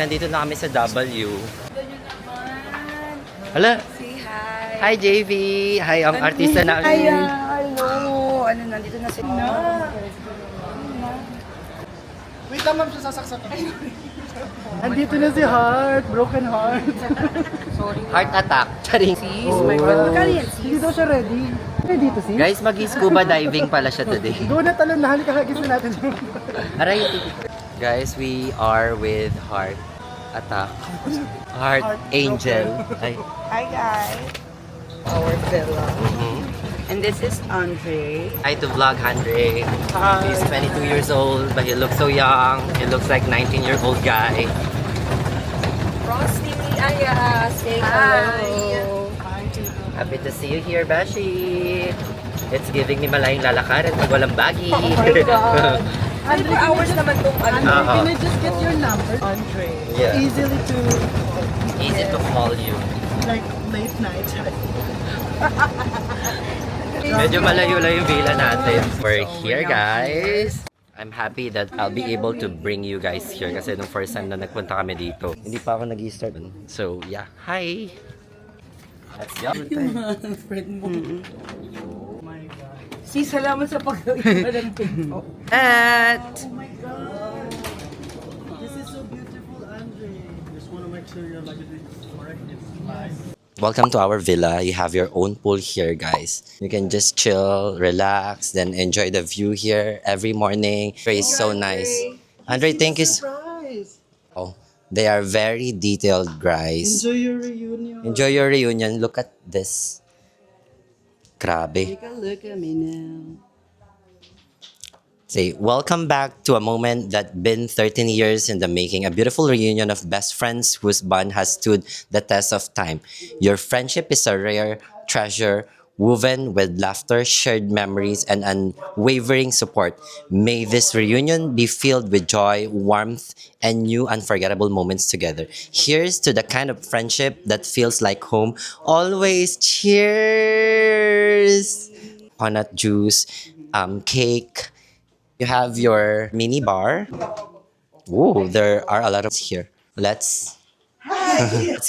nandito na kami sa W. Ganyan naman. Hala, Say hi. hi JV! Hi, ang artista namin. Ay, hello. Ano, nandito na si Wait lang, ma'am, siya sasaksak. Andito na si Heart, broken heart. Sorry. Heart attack. Charing. Sis, my God. Magkano yan, Hindi sis? daw siya ready. Ready to see? Guys, mag-scuba diving pala siya today. Doon na talon na, halika hagis na natin. Aray, guys, we are with Heart Attack. Heart Angel. Ay. Hi, guys. Our villa. And this is Andre. Hi to vlog Andre. He's 22 years old, but he looks so young. He looks like 19-year-old guy. Frosty, Aya, say hello. Happy to see you here, Bashi. It's giving ni malayong lalakaran pag walang bagi. Oh my God. 24 hours naman tong ano. Can I just get your number? Andre. Yeah. Easy to to call you. like late night. Medyo malayo-layo yung villa natin. We're here, guys. I'm happy that I'll be able to bring you guys here kasi nung first time na nagpunta kami dito, hindi pa ako nag-start. So, yeah. Hi! Let's go. Friend mo. Oh my God. Si, salamat sa pag-gawin ng pinto. At... Oh my God! This is so beautiful, Andre. Just want to make sure you're like correct. It's nice. Welcome to our villa. You have your own pool here, guys. You can just chill, relax, then enjoy the view here every morning. It's so nice. Andre, thank you. Surprise! Oh, they are very detailed, guys. Enjoy your reunion. Enjoy your reunion. Look at this. Grabe. Take a look at me now. Say, welcome back to a moment that been 13 years in the making, a beautiful reunion of best friends whose bond has stood the test of time. Your friendship is a rare treasure, woven with laughter, shared memories, and unwavering support. May this reunion be filled with joy, warmth, and new unforgettable moments together. Here's to the kind of friendship that feels like home. Always cheers! Coconut juice, cake. You have your mini bar. Ooh, there are a lot of here. Let's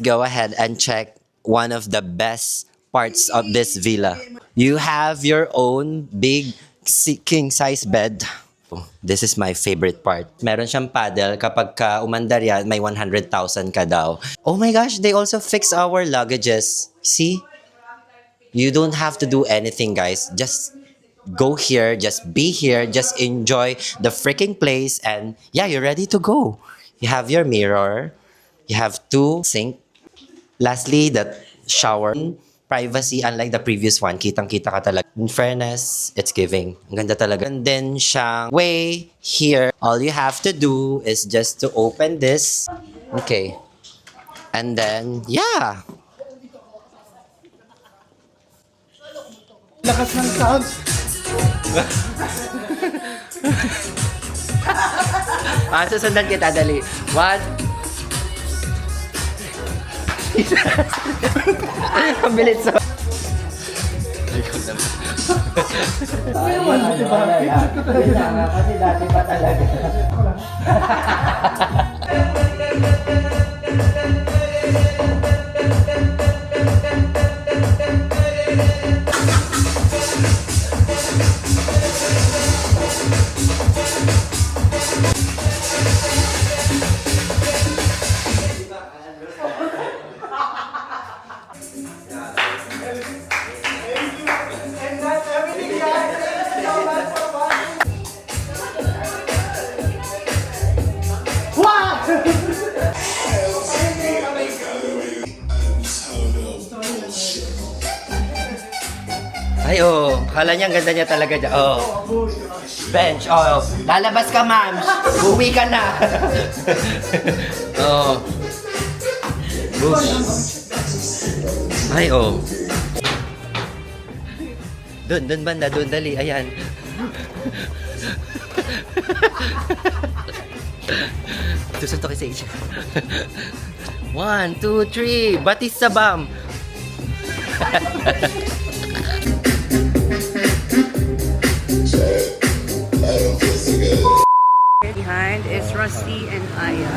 go ahead and check one of the best parts of this villa. You have your own big king size bed. Oh, this is my favorite part. Meron siyang paddle. Kapag ka umandar yan, may 100,000 ka daw. Oh my gosh, they also fix our luggages. See? You don't have to do anything, guys. Just go here, just be here, just enjoy the freaking place, and yeah, you're ready to go. You have your mirror, you have two sink. Lastly, the shower. Privacy, unlike the previous one, kitang-kita ka talaga. In fairness, it's giving. Ang ganda talaga. And then siyang way here, all you have to do is just to open this. Okay. And then, yeah. Lakas ng sounds. Susundan kita, dali. One. Ang bilis so. Kasi dati pa talaga. Ay, oh. Kala niya ang ganda niya talaga dyan. Oh. Bench. Oh. Lalabas ka, ma'am. Uwi ka na. Oh. Bush. Ay, oh. Doon banda. Doon, dali. Ayan. Tusuntok kay Sage. 1, 2, 3. Batis sa bam. Behind is Rusty and Aya.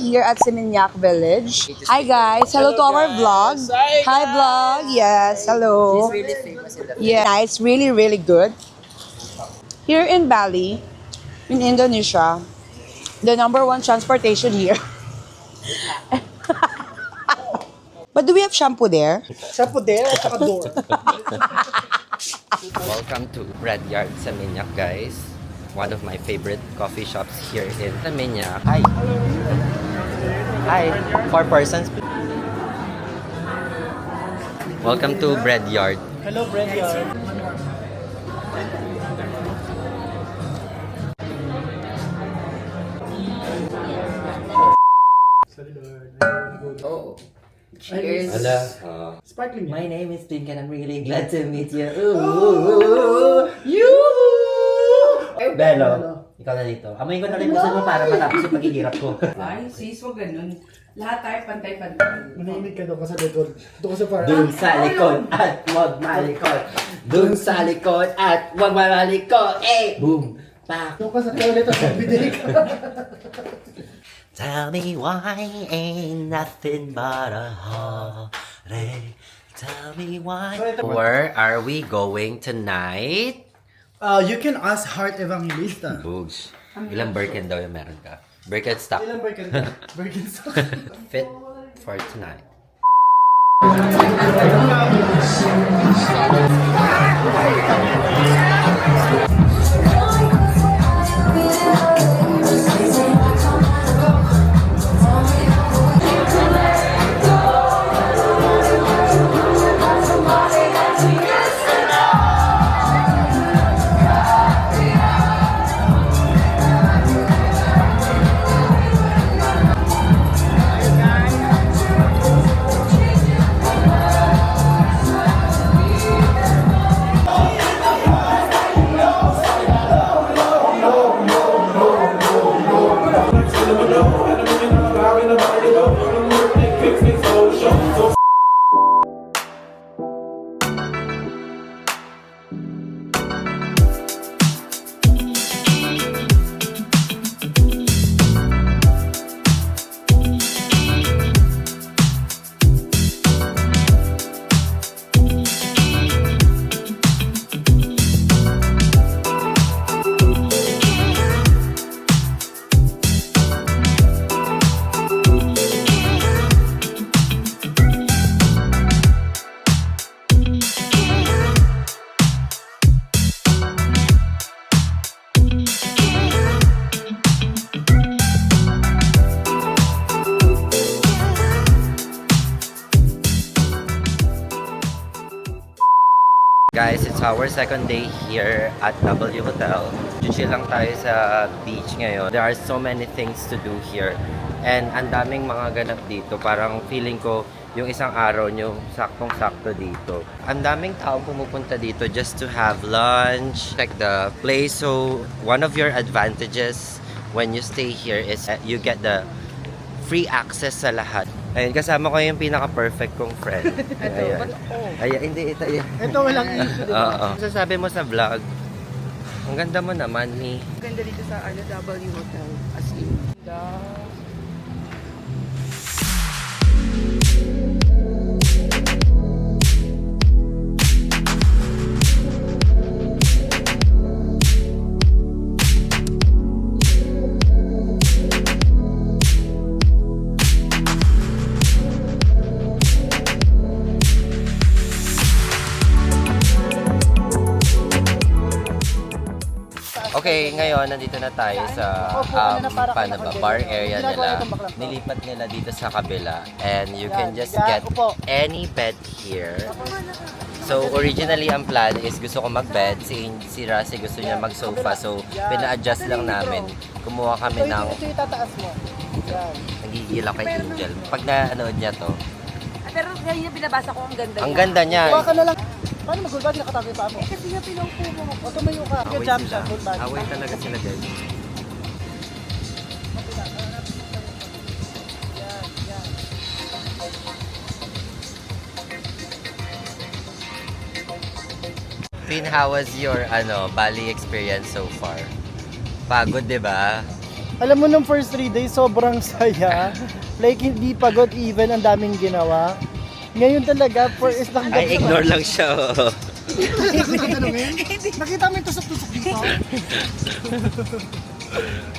here at Seminyak Village. Hi guys, hello to our vlog. Hi vlog, yes, hello. She's really famous in the Yeah, it's really, really good. Here in Bali, in Indonesia, the #1 transportation here. But do we have shampoo there? Shampoo there at saka door. Welcome to Red Yard Seminyak, guys. One of my favorite coffee shops here in Seminyak. Hi. Hi. 4 persons. Welcome to Bread Yard. Hello, Bread Yard. Oh. Cheers. Sparkling. My name is Pink and I'm really glad to meet you. Ooh, you! Belo, ikaw na dito. Amoy ko na rin gusto mo para matapos yung paghihirap ko. Ay, sis, wag ganun. Lahat tayo pantay-pantay. Manahimik ka doon ka sa likod. Doon ka sa parang. Dun sa likod at wag malikod. Dun sa likod at wag malikod. Eh! Boom! Pak! Doon ka sa toilet at magbidig. Tell me why ain't nothing but a heartache. Tell me why. Where are we going tonight? You can ask Heart Evangelista. Boogs. Ilang Birkin daw yung meron ka? Birkin stock. Ilan Birkin ka? Birkin stock. Fit for tonight. Guys, it's our second day here at W Hotel. Chill lang tayo sa beach ngayon. There are so many things to do here. And ang daming mga ganap dito. Parang feeling ko yung isang araw nyo saktong-sakto dito. Ang daming taong pumupunta dito just to have lunch, check the place. So, one of your advantages when you stay here is you get the free access sa lahat. Ayun, kasama ko yung pinaka-perfect kong friend. Ayan. Ayan, hindi, ito yan. Ito walang issue, di ba? Oo. Sasabi mo sa vlog, ang ganda mo naman, ni. Ganda dito sa W Hotel. As in. Okay, ngayon nandito na tayo sa paano ba, bar area nila. Nilipat nila dito sa kabila and you can just get any bed here. So originally ang plan is gusto ko mag-bed, si Rasi gusto niya mag-sofa, so pina-adjust lang namin. Kumuha kami ng Ito yung tataas mo. Yan. nagigila kay Angel. Pag na-anood niya to, Pero ngayon yung binabasa ko ang ganda ang ganda niya. Kuha ka na lang. Paano mag-gulbad? Nakatago yung paa mo. Kasi nga pinaupo mo. O tumayo ka. Yung jump shot, gulbad. Away talaga sila guys. Pin, how was your Bali experience so far? Pagod, 'di ba? Alam mo, nung first 3 days, sobrang saya. Like, hindi pagod even, ang daming ginawa. Ngayon talaga, for is lang Ay, ignore lang siya. Nakita mo yung tusok-tusok dito?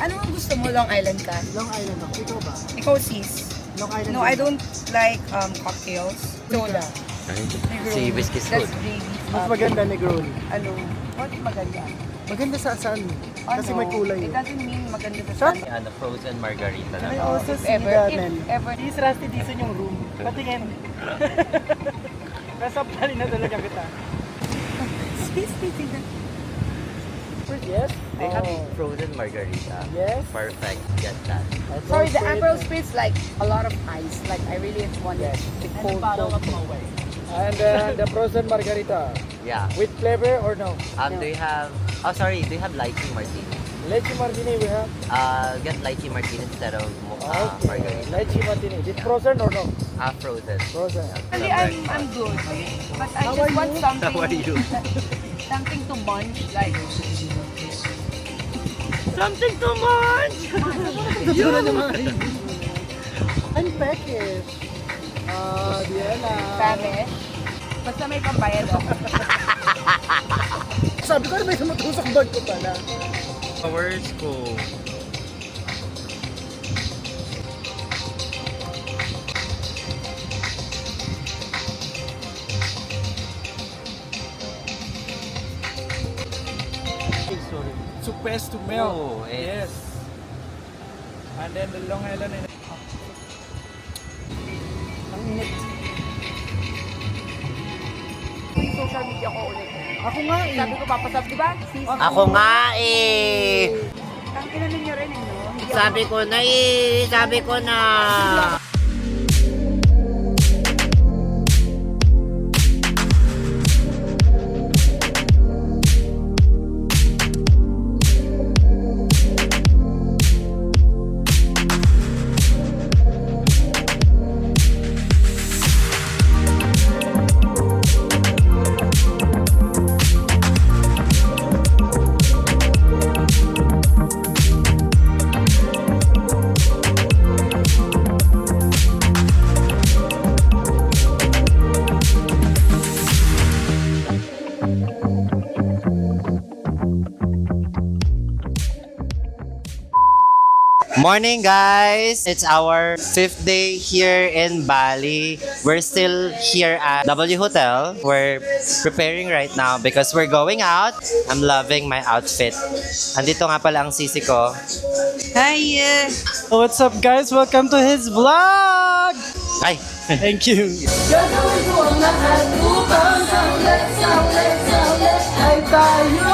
Ano ang gusto mo? Long Island ka? Long Island ako. Ikaw ba? Ikaw, sis. Long Island. No, I don't like cocktails. Soda. Si Whiskey That's Soda. really, Mas maganda Negroni. ano, what maganda? Maganda saan? Kasi may kulay. It doesn't mean maganda sa Shot? sana. Ano, frozen margarita Can I na. also see Ever, the if menu? ever. This Rusty Dizon yung room. Patingin. Nasa pali na talaga kita. Yes? They have frozen margarita. Yes? Perfect. Get that. Sorry, the Aperol Spritz like a lot of ice. Like I really want it. The cold. And the frozen margarita. Yeah. With flavor or no? Do you have... Oh, sorry. Do you have lychee martini? Lychee martini we have. Get lychee martini instead of Okay. margarita. Lychee martini. Is it frozen or no? Frozen. Frozen. Actually, I'm good. But I How just are want you? something. How are you? Something to munch. Like Something too much! I'm peckish. Diana. famish. Basta may pambayad ako. Sabi ko na may tumutusok bag ko pala. Where's school? Sorry. Suppressed to melt. Oh, Yes. And then the Long Island and... Ang init. Yung social media ko ulit. Ako nga eh. Sabi ko papasab, di ba? Sis, Ako nga eh! ang inanin niyo rin eh, no? Hindi ako- Sabi ko na eh! Sabi ko na! Morning, guys! It's our 5th day here in Bali. We're still here at W Hotel. We're preparing right now because we're going out. I'm loving my outfit. Andito nga pala ang sisi ko. Hi! What's up guys? Welcome to his vlog! Ay! Thank you. Gagawin ko ang lahat upang sa ulit ay tayo.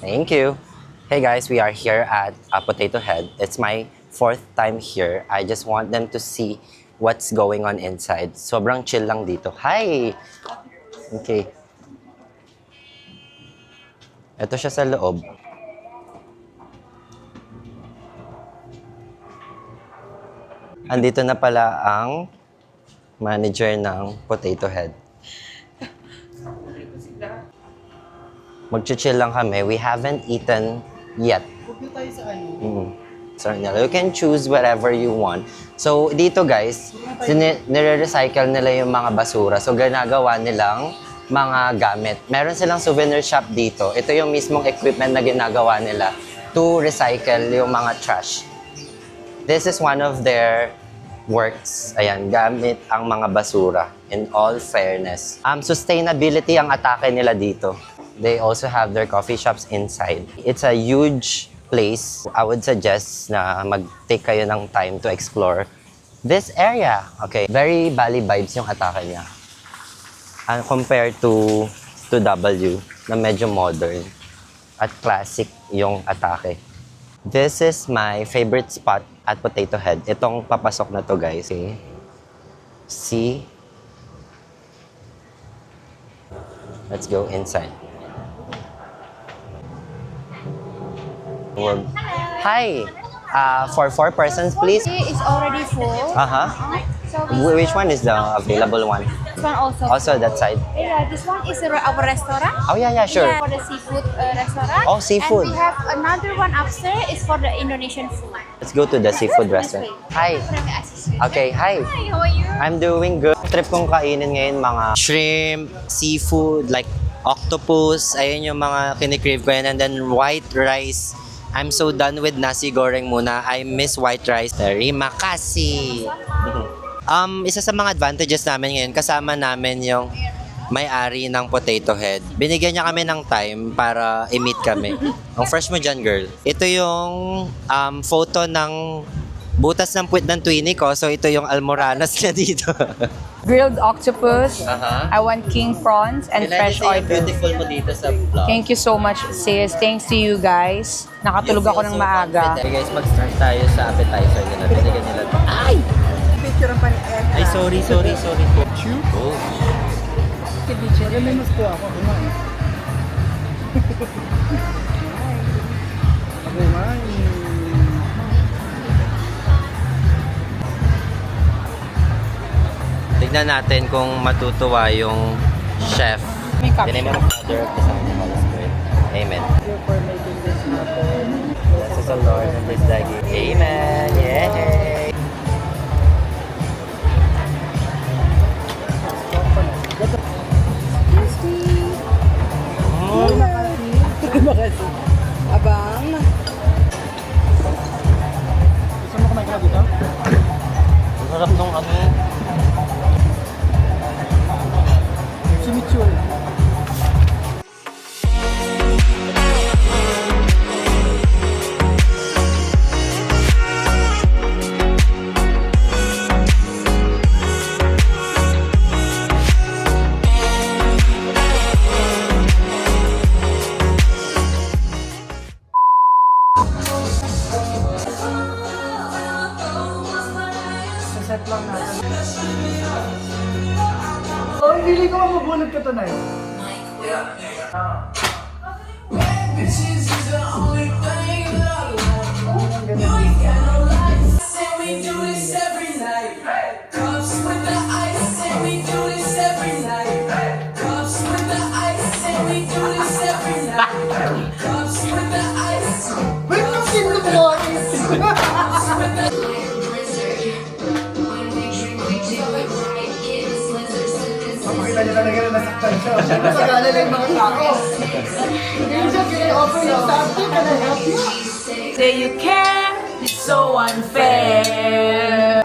Thank you. Hey guys, we are here at Potato Head. It's my 4th time here. I just want them to see what's going on inside. Sobrang chill lang dito. Hi! Okay. Ito siya sa loob. Andito na pala ang manager ng Potato Head. Mag-chill lang kami. We haven't eaten yet. Huwag tayo sa ano. So, you can choose whatever you want. So, dito guys, nire-recycle nila yung mga basura. So, ginagawa nilang mga gamit. Meron silang souvenir shop dito. Ito yung mismong equipment na ginagawa nila to recycle yung mga trash. This is one of their works. Ayan, gamit ang mga basura. In all fairness. Sustainability ang atake nila dito. They also have their coffee shops inside. It's a huge place. I would suggest na mag-take kayo ng time to explore this area. Okay, very Bali vibes yung atake niya. And compared to W na medyo modern at classic yung atake. This is my favorite spot at Potato Head. Itong papasok na to, guys. Okay. See? Let's go inside. Hi! For 4 persons, please. It's already full. Uh-huh. So we Which one is the available one? this one also. Also that side. Yeah, this one is our restaurant. Oh, yeah, sure. Yeah, for the seafood restaurant. Oh, seafood. And we have another one upstairs. Is for the Indonesian food. Let's go to the seafood restaurant. Hi. Let me assist you. Okay, hi. Hi, how are you? I'm doing good. Trip kong kainin ngayon mga shrimp, seafood, like octopus. Ayun yung mga kinikrave ko yan. And then white rice. I'm so done with nasi goreng muna. I miss white rice. Terima kasih. Isa sa mga advantages namin ngayon, kasama namin yung may-ari ng Potato Head. Binigyan niya kami ng time para i-meet kami. Ang fresh mo dyan, girl. Ito yung photo ng butas ng puwit ng Twinnie ko. So, ito yung almoranas niya dito. Grilled octopus. Uh-huh. I want king prawns and fresh oyster. beautiful mo dito sa vlog. Thank you so much, sis. Thanks to you guys. Nakatulog ako ng maaga. Okay guys, mag-start tayo sa appetizer nila. Binigyan nila. Ay! Ay, sorry. Oh. May mas po ako. Kumain. Kumain. Tignan natin kung matutuwa yung chef. May cup. In the name of the Father, of the Son, and the Holy Spirit. Amen. Thank you for making this happen. Bless us, O Lord, and bless thy gift. Amen. Yay! Abang. Gusto mo kumain ka na dito? Ang sarap nung ano. Chimichurri. Set lang natin. Oh, hindi ko mabubunod ka tonight. We do this every night. Cups with the ice, and we do this every night. Cups with the ice, and we do this every night. Cups with the ice. Wait, kasi mo ko. Makita niyo talaga na nasaktan siya. Masagala lang yung mga tao. Hindi siya kina-offer yung something. Can I help you? Say you can, it's so unfair.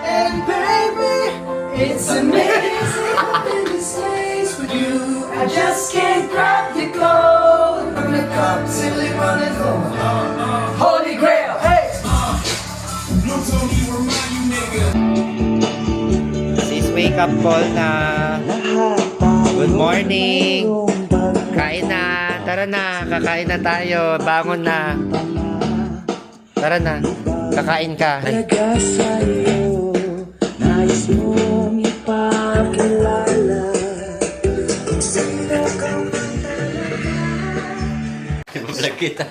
And baby, It's amazing nothing this stays with you. I just can't grab your clothes from the cup till it runneth over. Holy Grail, hey! Sis, wake up call na. Good morning. Kain na. Tara na. Kakain na tayo. Bangon na. Tara na. Kakain ka. Ay. Vlog kita.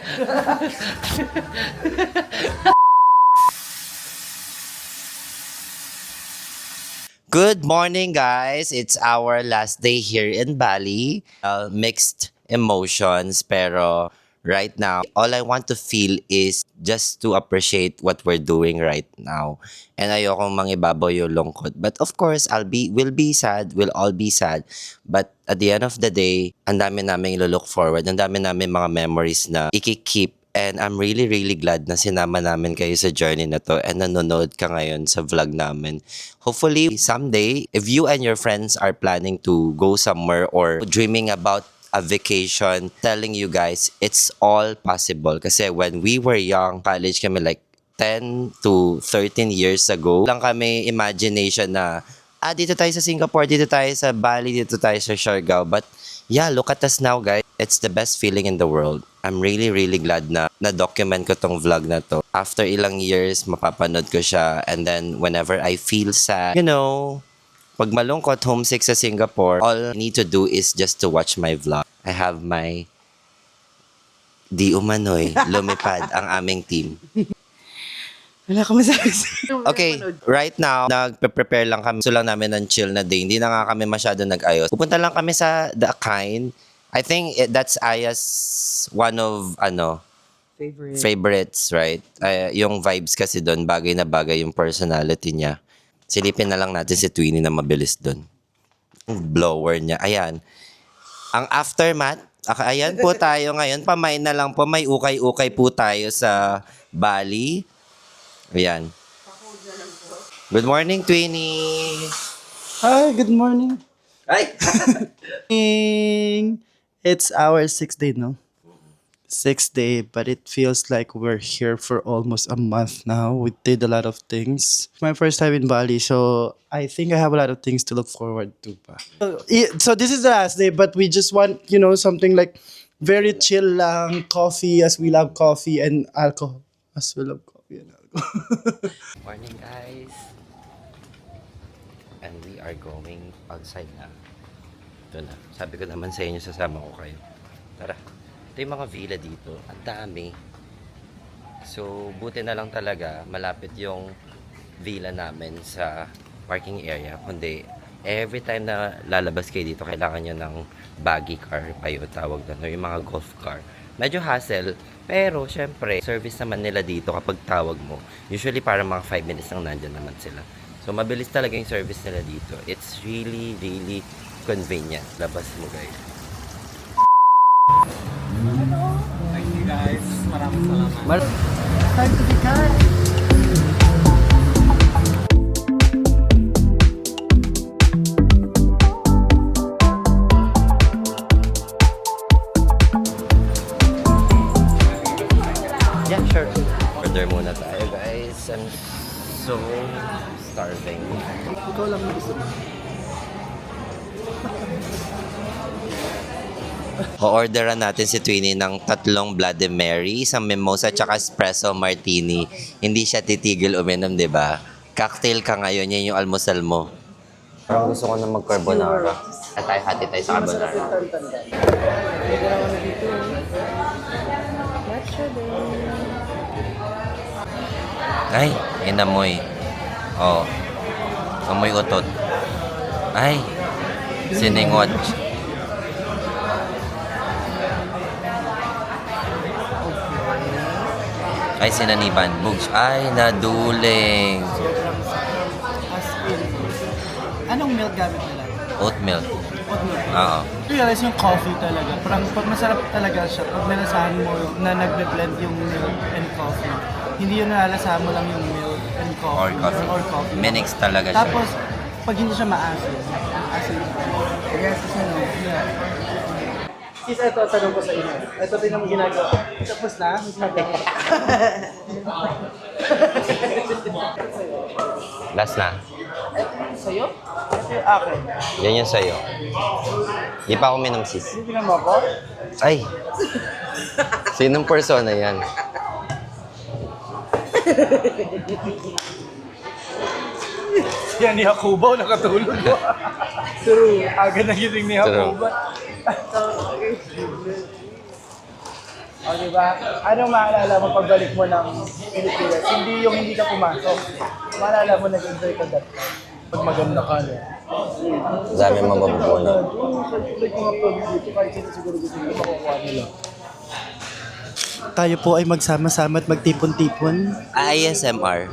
Good morning, guys. It's our last day here in Bali. Mixed emotions, pero right now, all I want to feel is just to appreciate what we're doing right now. And ayokong mangibabaw yung lungkot. But of course, we'll be sad. We'll all be sad. But at the end of the day, ang dami namin ilo-look forward. Ang dami namin mga memories na iki-keep And I'm really, really glad na sinama namin kayo sa journey na to and nanonood ka ngayon sa vlog namin. Hopefully, someday, if you and your friends are planning to go somewhere or dreaming about a vacation, telling you guys, it's all possible. Kasi when we were young, college kami like 10 to 13 years ago, lang kami imagination na, dito tayo sa Singapore, dito tayo sa Bali, dito tayo sa Siargao. But yeah, look at us now, guys. It's the best feeling in the world. I'm really, really glad na na-document ko tong vlog na to. After ilang years, mapapanood ko siya. And then, whenever I feel sad, you know, pag malungkot, homesick sa Singapore, all I need to do is just to watch my vlog. I have my di umano'y lumipad ang aming team. Wala ka masabi. Okay, right now, nagpe-prepare lang kami. So lang namin ng chill na day. Hindi na nga kami masyado nag-ayos. Pupunta lang kami sa The Kind. I think that's Aya's one of, favorites, right? Yung vibes kasi doon, bagay na bagay yung personality niya. Silipin na lang natin si Twinnie na mabilis doon. Blower niya. Ayan. Ang aftermath, ayan po tayo ngayon. Pamain na lang po. May ukay-ukay po tayo sa Bali. Ayan. Good morning, Twinnie. Hi, good morning. Ay! It's our 6th day, no? 6th day, but it feels like we're here for almost a month now. We did a lot of things. My first time in Bali, so I think I have a lot of things to look forward to. So this is the last day, but we just want, something like very chill lang, coffee as we love coffee, and alcohol as we love coffee and alcohol. Morning, guys. And we are going outside na. Ito na. Sabi ko naman sa inyo, sasama ko kayo. Tara. Ito yung mga villa dito. Ang dami. So, buti na lang talaga, malapit yung villa namin sa parking area. Kundi, every time na lalabas kayo dito, kailangan nyo ng buggy car pa yung tawag doon. Or yung mga golf car. Medyo hassle, pero syempre, service naman nila dito kapag tawag mo. Usually, parang mga 5 minutes lang nandyan naman sila. So, mabilis talaga yung service nila dito. It's really, really convenient. Labas mo, guys. Thank you guys. Maraming salamat. Time to be kind. Yeah, sure. Order muna tayo, guys. I'm so starving. Ikaw lang yung gusto mo. O-orderan natin si Twinnie ng 3 Bloody Mary, isang mimosa, tsaka espresso martini. Hindi siya titigil uminom, di ba? Cocktail ka ngayon, yan yung almusal mo. Parang gusto ko na mag-carbonara. At tayo hati tayo sa carbonara. Ay, inamoy. Oh, amoy utot. Ay, siningot. Ay, sinaniban. Bugs. Ay, naduling. Anong milk gamit nila? Oat milk. Oat milk. Oo. Realize yung coffee talaga. Parang pag masarap talaga siya, pag nalasahan mo na nagbe-blend yung milk and coffee, hindi yun nalalasahan mo lang yung milk and Or coffee. coffee. Minix talaga siya. Tapos, pag hindi siya maasin, asin. Yes, siya no. Yeah. Sis, ito, tanong ko sa inyo. Ito din ang ginagawa. Tapos na? Last na. Sa'yo? Ito yung akin. Yan yung sa'yo. Di pa ako minom, sis. Tingnan mo ako? Ay! Sinong persona yan? Yan ni Hakuba, nakatulog ko. True. Aga na gising ni Hakuba. O, diba? Anong maalala mo pagbalik mo ng Pilipinas? Hindi yung hindi ka pumasok. Maalala mo nag-enjoy ka that time. Pag maganda ka, no? Dami mababuno. Like mga vlogs dito, kahit sino siguro gusto nila makukuha nila. Tayo po ay magsama-sama at magtipon-tipon. ASMR.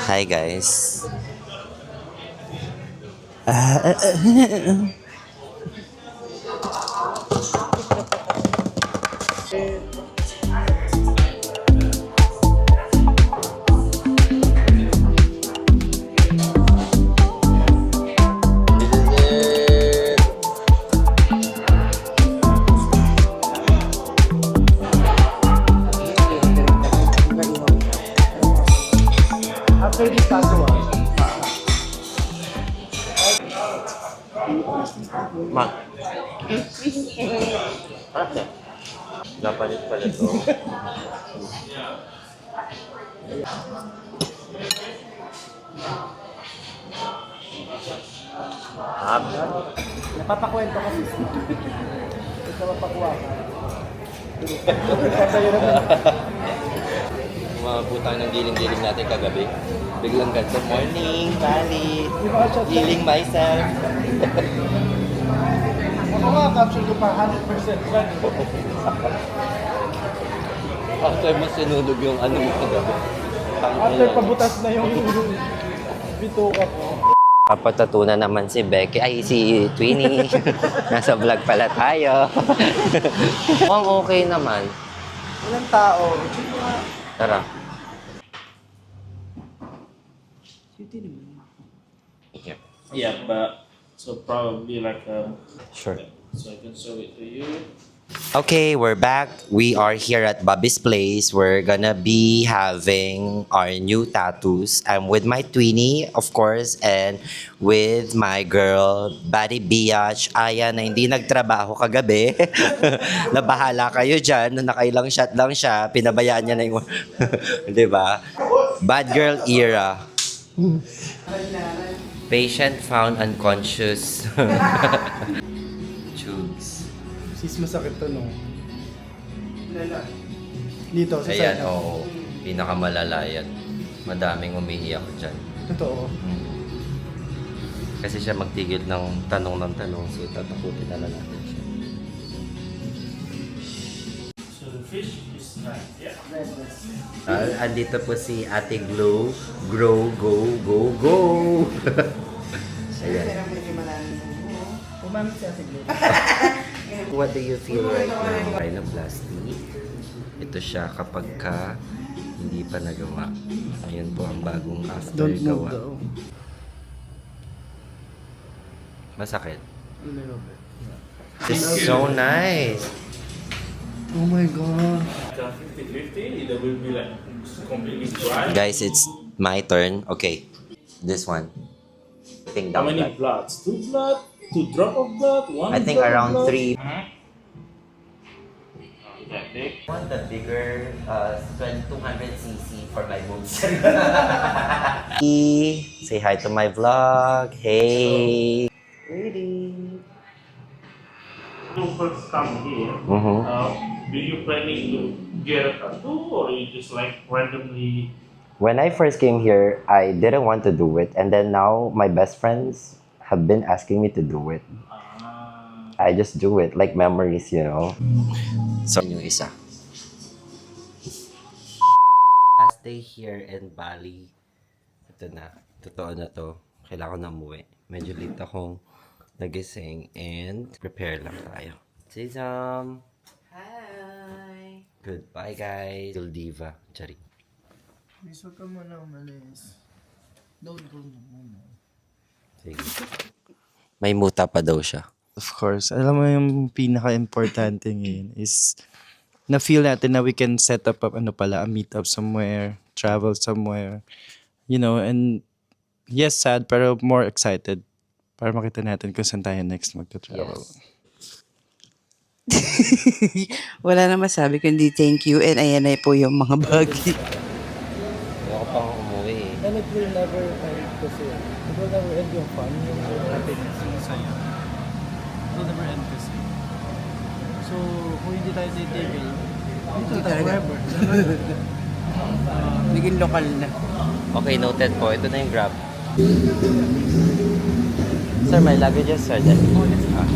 Hi, guys. Napalit pala to. Napapakwento kasi. Ito mapakuha ka. Mga putang ng giling-giling natin kagabi. Biglang ganito, morning, Bali. Healing myself. Ako nga, capture ko pa 100% ba? After mo sinunog yung ano mo kagabi. After pabutas na yung bituka ko. Papatatunan naman si Becky, ay si Twinnie. Nasa vlog pala tayo. Mukhang okay naman. Walang tao. Tara. Yeah, but so probably like Sure. so I can show it to you. Okay, we're back. We are here at Bobby's Place. We're gonna be having our new tattoos. I'm with my Twinnie, of course, and with my girl, Buddy Biatch, Aya, na hindi nagtrabaho kagabi. Nabahala kayo dyan. Nakailang shot lang siya. Pinabayaan niya na yung... Di ba? Bad girl era. Patient found unconscious. Chugs. Sis, masakit to, no? Dito, sa Ayan, side. oo. Pinakamalala yan. Madaming umiiyak dyan. Totoo. Kasi siya magtigil ng tanong, so tatakutin na lang natin siya. So the fish is not yeah. Andito po si Ate Glow. Grow, go, go, go! Ayan. Umamit siya siguro. What do you feel right now? Rhinoplasty. Ito siya kapag ka hindi pa nagawa. Ayun po ang bagong after Don't move gawa. daw. Masakit. A little bit. This is so nice. Oh my God. 50-50, either will be like completely dry. Guys, it's my turn. Okay. This one. Think How down many blood. bloods? 2 blood? 2 drop of blood? 1 I think drop of around blood? 3. Yeah, take. I want the bigger 200cc for my boobs. Say hi to my vlog. Hey. Really? You first come here. Mm-hmm. Do you planning to get a tattoo or you just like randomly? When I first came here, I didn't want to do it. And then now, my best friends have been asking me to do it. I just do it, like memories, you know. So, yung isa. Last day here in Bali. Ito na. Totoo na to. Kailangan ko na umuwi. Medyo late akong nagising and prepare lang tayo. Say some. Hi. Goodbye, guys. Till Diva. Chari. Miso ka muna umalis. Don't go muna. Sige. May muta pa daw siya. Of course. Alam mo yung pinaka-importante ngayon is na-feel natin na we can set up a meet up somewhere, travel somewhere, you know, and yes, sad, pero more excited para makita natin kung saan tayo next magta-travel. Wala na masabi kundi thank you and ayan na po yung mga bagay. Ayoko pang umuwi eh. And it will never end kasi. It will never end yung fun, yung happiness, yung saya. It will never end kasi. So, kung hindi tayo titigil, dito tayo forever. Naging lokal na. Okay, noted po. Ito na yung Grab. Sir, my luggages, sir. Ah.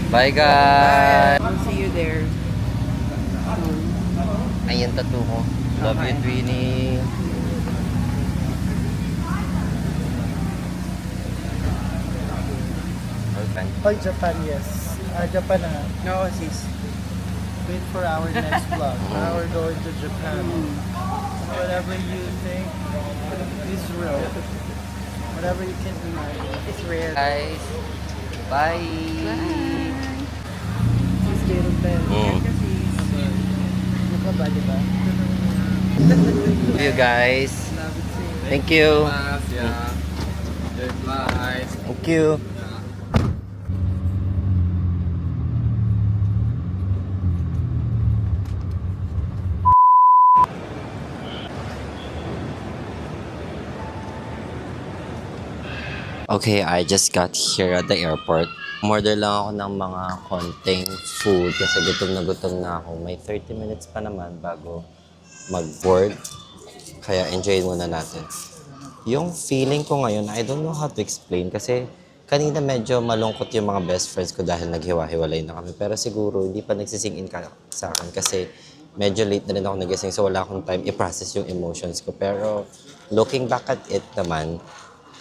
Bye, guys! I'll see you there. Ayan, tattoo ko. Love you, Twinnie. Okay. Oh, Japan, yes. Japan na. No, sis. Wait for our next vlog. Now we're going to Japan. Whatever you think is real. Whatever you can imagine. It's rare. Guys, bye! It's little pen. Mukha ba, di ba? Love you guys. Thank you. Thank you. Okay, I just got here at the airport. Umorder lang ako ng mga konting food kasi gutom na ako. May 30 minutes pa naman bago mag-board. Kaya enjoy muna natin. Yung feeling ko ngayon, I don't know how to explain kasi kanina medyo malungkot yung mga best friends ko dahil naghiwa-hiwalay na kami. Pero siguro hindi pa nagsising in sa akin kasi medyo late na rin ako nagising so wala akong time i-process yung emotions ko. Pero looking back at it naman,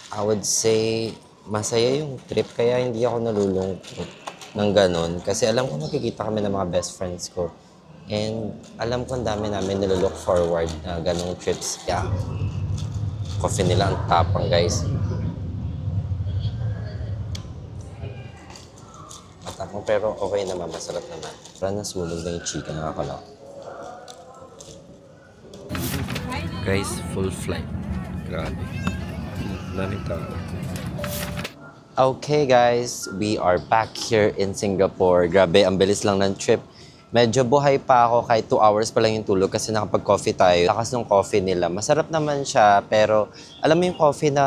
I would say masaya yung trip kaya hindi ako nalulungkot ng ganun. Kasi alam ko makikita kami ng mga best friends ko. And alam ko ang dami namin nilolook forward na ganung trips. Yeah. Coffee nila ang tapang, guys. Matapang pero okay naman, masarap naman. Parang nasunog na yung chika, nakakalak. Guys, full flight. Grabe. Daming tao. Okay guys, we are back here in Singapore. Grabe, ang bilis lang ng trip. Medyo buhay pa ako kahit 2 hours pa lang yung tulog kasi nakapag-coffee tayo. Lakas ng coffee nila. Masarap naman siya pero alam mo yung coffee na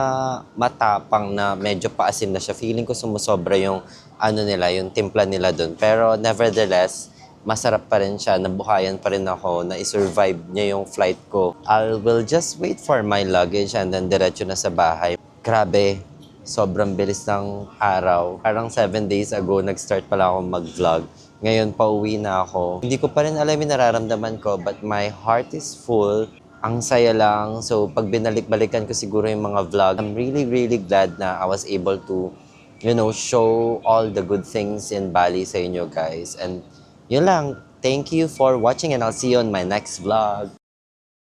matapang na medyo paasim na siya. Feeling ko sumusobra yung ano nila, yung timpla nila dun. Pero nevertheless, masarap pa rin siya. Nabuhayan pa rin ako na i-survive niya yung flight ko. I will just wait for my luggage and then diretso na sa bahay. Grabe, sobrang bilis ng araw. Parang 7 days ago, nag-start pala ako mag-vlog. Ngayon, pauwi na ako. Hindi ko pa rin alam yung nararamdaman ko, but my heart is full. Ang saya lang. So, pag binalik-balikan ko siguro yung mga vlog, I'm really, really glad na I was able to, show all the good things in Bali sa inyo guys. And yun lang. Thank you for watching and I'll see you on my next vlog.